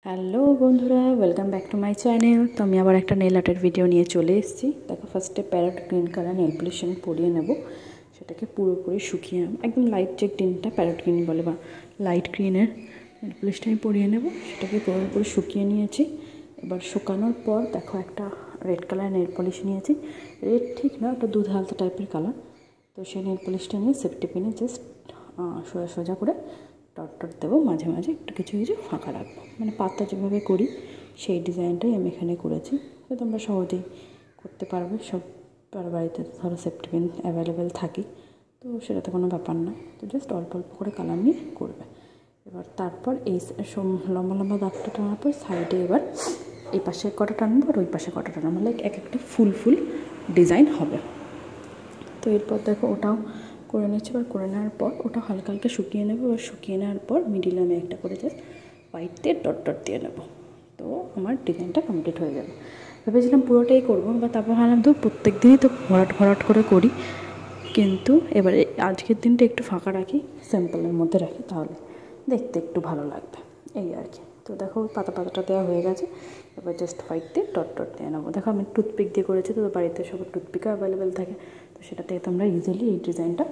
Hello বন্ধুরা, welcome back to my channel. তো আমি আবার একটা নেল আর্টের ভিডিও নিয়ে চলে এসেছি। দেখো, ফার্স্টে parrot green colour nail polish আমি পরিয়ে নেব। সেটাকে পুরোপুরি শুকিয়ে একদম লাইট যে গ্রিনটা প্যারট গ্রিন বলে বা লাইট গ্রিনের নেল পলিশটা আমি পরিয়ে নেব। সেটাকে পুরোপুরি শুকিয়ে নিয়েছি। এবার শুকানোর পর দেখো একটা রেড কালার নেল পলিশ নিয়েছি। রেড ঠিক না, একটা দুধ হালতা টাইপের কালার। তো সেই নেল পলিশটা নিয়ে সেফটি পিনে জাস্ট সোজা সোজা করে ডট ডট দেবো, মাঝে মাঝে একটু কিছু কিছু ফাঁকা রাখবো, মানে পাতা যেভাবে করি সেই ডিজাইনটাই আমি এখানে করেছি। তো তোমরা সহজেই করতে পারবে। সবার বাড়িতে ধরো সেফটি পিন অ্যাভেলেবেল থাকে, তো সেটাতে কোনো ব্যাপার না। তো জাস্ট অল্প অল্প করে কালার নিয়ে করবে। এবার তারপর এই লম্বা লম্বা দাগটা টানার পর সাইডে এবার এই পাশে কটা টানবো আর ওই পাশে কটা টানবো, লাইক এক একটা ফুল ফুল ডিজাইন হবে। তো এরপর দেখো ওটাও করে নিচ্ছি। এবার করে নেওয়ার পর ওটা হালকা হালকা শুকিয়ে নেবো। এবার শুকিয়ে নেওয়ার পর মিডিলে আমি একটা করে জাস্ট হোয়াইট দিয়ে ডট ডট দিয়ে নেবো। তো আমার ডিজাইনটা কমপ্লিট হয়ে যাবে। ভেবেছিলাম পুরোটাই করবো, বা তারপর ভাবলাম তো প্রত্যেক দিনই তো ভরাট ভরাট করে করি, কিন্তু এবারে আজকের দিনটা একটু ফাঁকা রাখি, সিম্পলের মধ্যে রাখি, তাহলে দেখতে একটু ভালো লাগবে এই আর কি। তো দেখো পাতাটা দেওয়া হয়ে গেছে। এবার জাস্ট হোয়াইট দিয়ে ডট ডট দিয়ে নেবো। দেখো আমি টুথপিক দিয়ে করেছি, তো বাড়িতে সবার টুথপিকও অ্যাভেলেবেল থাকে, তো সেটা থেকে তোমরা ইজিলি এই ডিজাইনটা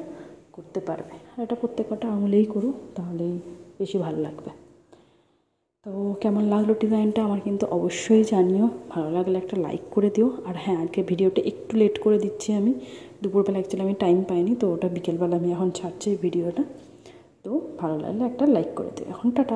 করতে পারবে। আর এটা প্রত্যেকটা আঙুলেই করো, তাহলেই বেশি ভালো লাগবে। তো কেমন লাগলো ডিজাইনটা আমার কিন্তু অবশ্যই জানিও। ভালো লাগলে একটা লাইক করে দিও। আর হ্যাঁ, আজকে ভিডিওটা একটু লেট করে দিচ্ছি আমি। দুপুরবেলা অ্যাকচুয়ালি আমি টাইম পাইনি, তো ওটা বিকেলবেলা আমি এখন ছাড়ছি ভিডিওটা। তো ভালো লাগলে একটা লাইক করে দিও। এখন টাটা।